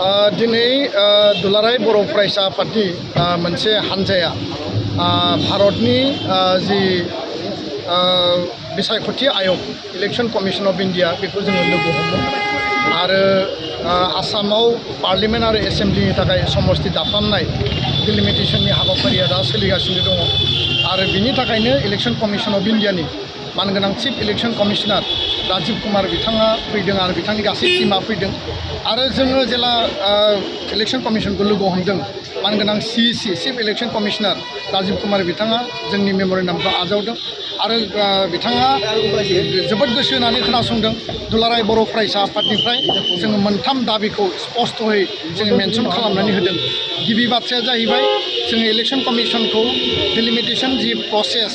दिनै दुलाराय बर' फरायसा आफादनि मोनसे हानजाया भारतनि जि बिसायख'थि आयोग इलेक्शन कमिशन अफ इन्डिया बेखौ जोङो लोगो हमदों आरो आसामाव पार्लियामेन्ट आरो एसेम्ब्लिनि थाखाय समस्ति दाफामनाय डिलिमिटेशननि हाबाफारिया दा सोलिगासिनो दङ आरो बिनि थाखायनो इलेक्शन कमिशन अफ इन्डियानि मानगोनां chief election commissioner Rajiv Kumar बिथाङा फैदों आरो बिथांनि गासै टीमा फैदों आरो जोङो जेला इलेक्शन कमिशनखौ लोगो हमदों मानगोनां CEC chief election commissioner Rajiv Kumar बिथाङा जोंनि मेम'रेन्डामखौ आजावदों आरो बिथाङा जोबोद गोसो होनानै खोनासंदों दुलाराय बर' फरायसा आफादनिफ्राय जोङो मोनथाम दाबिखौ स्पष्टयै जोङो मेनसन खालामनानै होदों। गिबि बाथ्राया जाहैबाय जोङो इलेक्शन कमिशनखौ डिलिमिटेशन जि प्रसेस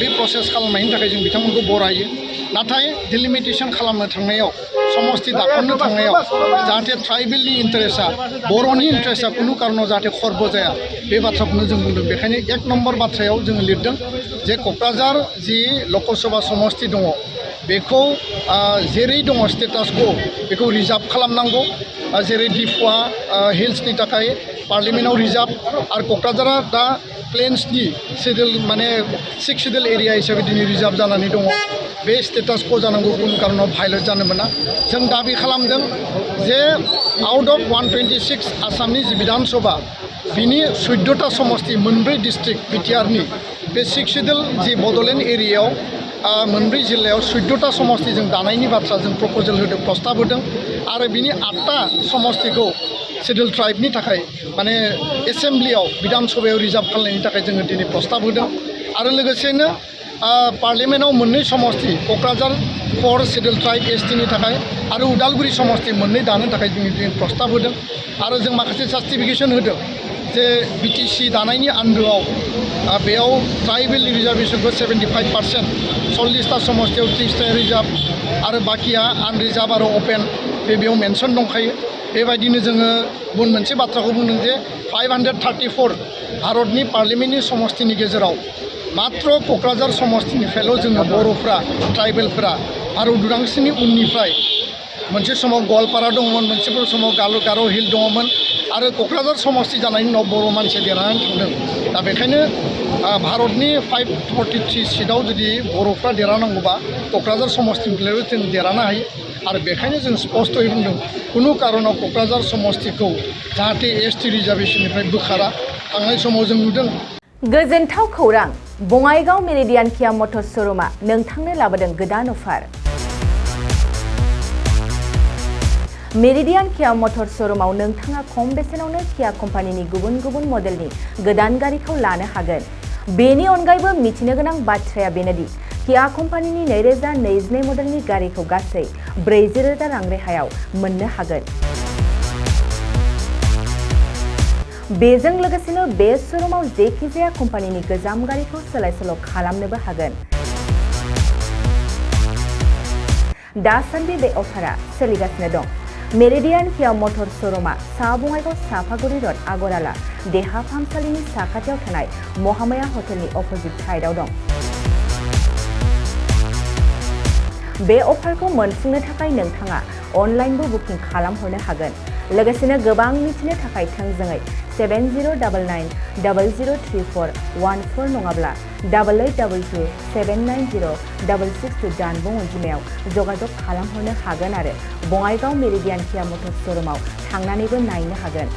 बे प्रसेस खालामनायनि थाखाय जों बिथांमोनखौ बरायो नाथाय डिलिमिटेशन खालामनो थांनायाव समस्ति दाफामनो थांनायाव जाहाथे ट्राइबेलनि इन्टारेस्टआ बर'नि इन्टारेस्टआ खुनु कारनाव जाहाथे खर्ब जाया बे बाथ्राखौनो जों बुंदों। बेखायनो 1 नम्बर बाथ्रायाव जोङो लिरदों जे क'क्राझार जि लकसभा समस्ति दङ बेखौ जेरै दङ स्टेटास को बेखौ रिजार्भ खालामनांगौ जेरै डिफुआ हिल्सनि थाखाय पार्लियामेन्टआव रिजार्भ आरो क'क्राझारा दा प्लेन्सनि शेड्युल माने 6 शेड्युल एरिया हिसाबै दिनै रिजार्भ जानानै दङ बे स्टेटास को जानांगौ कुनु कारनाव भायलेट जानो मोना। जों दाबि खालामदों जे आउट अफ 126 आसामनि जि विधानसभा बिनि 14टा समस्ति मोनब्रै डिस्ट्रिक्ट बिटिआरनि बे 6 शेड्युल जि बड'लेण्ड एरियायाव मोनब्रै जिल्लायाव 14टा समस्ति जों दानायनि बाथ्रा जों प्रप'जेल होदों प्रस्ताब होदों आरो बिनि 8टा समस्तिखौ शेड्युल ट्राइबनि थाखाय माने एसेम्ब्लियाव विधानसभायाव रिजार्भ खालामनायनि थाखाय जोङो दिनै प्रस्ताब होदों आरो लोगोसेनो पार्लियामेन्टआव मोननै समस्ति क'क्राझार 4 शेड्युल ट्राइब STनि थाखाय आरो उदालगुरि समस्ति मोननै दानो थाखाय जों दिनै प्रस्ताब होदों आरो जों माखासे जास्टिफिकेशन होदों जे BTC दानायनि आन्दोआव बेयाव ट्राइबेल रिजार्भेशनखौ 75% 40टा समस्तियाव 30टा रिजार्भ आरो बाकिया आनरिजार्भ आरो अपेन बेयाव मेनसन दंखायो। बेबायदिनो जोङो गुबुन मोनसे बाथ्राखौ बुंदों जे 534 भारतनि पार्लियामेन्टनि समस्तिनि गेजेराव मात्र क'क्राझार समस्तिनिफ्रायल' जोङो बर'फ्रा ट्राइबेलफ्रा भारत उदांस्रिनि उननिफ्राय मोनसे समाव गवालपारा दंमोन मोनसे समाव गार' हिल दङमोन आरो क'क्राझार समस्ति जानायनि उनाव बर' मानसिया देरहानानै थांदों। दा बेखायनो भारतनि 543 सीटआव जुदि बर'फ्रा देरहानांगौबा क'क्राझार समस्तिनिफ्रायबो जों देरहानो हायो आरो बेखायनो जों स्पष्टयै बुंदों कुनु कारनाव क'क्राझार समस्तिखौ जाहाथे ST रिजार्भेशननिफ्राय बोखारा। थांनाय समाव जों नुदों। गोजोनथाव खौरां बङाइगाव मेरिडियान किया मटर्स श'रुमा नोंथांनो लाबोदों गोदान अफार। मेरिडियान किया मटर्स श'रुमाव नोंथाङा खम बेसेनावनो किया कम्पानिनि गुबुन गुबुन मडेलनि गोदान गारिखौ लानो हागोन। बेनि अनगायैबो मिथिनो गोनां बाथ्राया बेनोदि किया कम्पानिनि 2022 मडेलनि गारिखौ गासै 40,000 रां रेहायाव मोननो हागोन। बेजों लोगोसेनो बे श'रुमाव जेखिजाया कम्पानिनि गोजाम गारिखौ सोलाय सोल' खालामनोबो हागोन। दासान्दि बे अफारा सोलिगासिनो दं। मेरिडियान किया मटर्स श'रुमा सा बङाइगाव साफागुरि र'ड आगराला देहा फाहामसालिनि साखाथियाव थानाय महामाया हटेलनि अपोजिट साइडआव दं। बे अफारखौ मोनफुंनो थाखाय नोंथाङा अनलाइनबो बुकिं खालामहरनो हागोन। लोगोसेनो गोबां मिथिनो थाखाय थोंजोङै 7099003414 नङाब्ला 8822790662 जानबुं अनजिमायाव जगाजग खालामहरनो हागोन आरो बङाइगाव मेरिडियान किया मटर्स श'रुमाव थांनानैबो नायनो हागोन।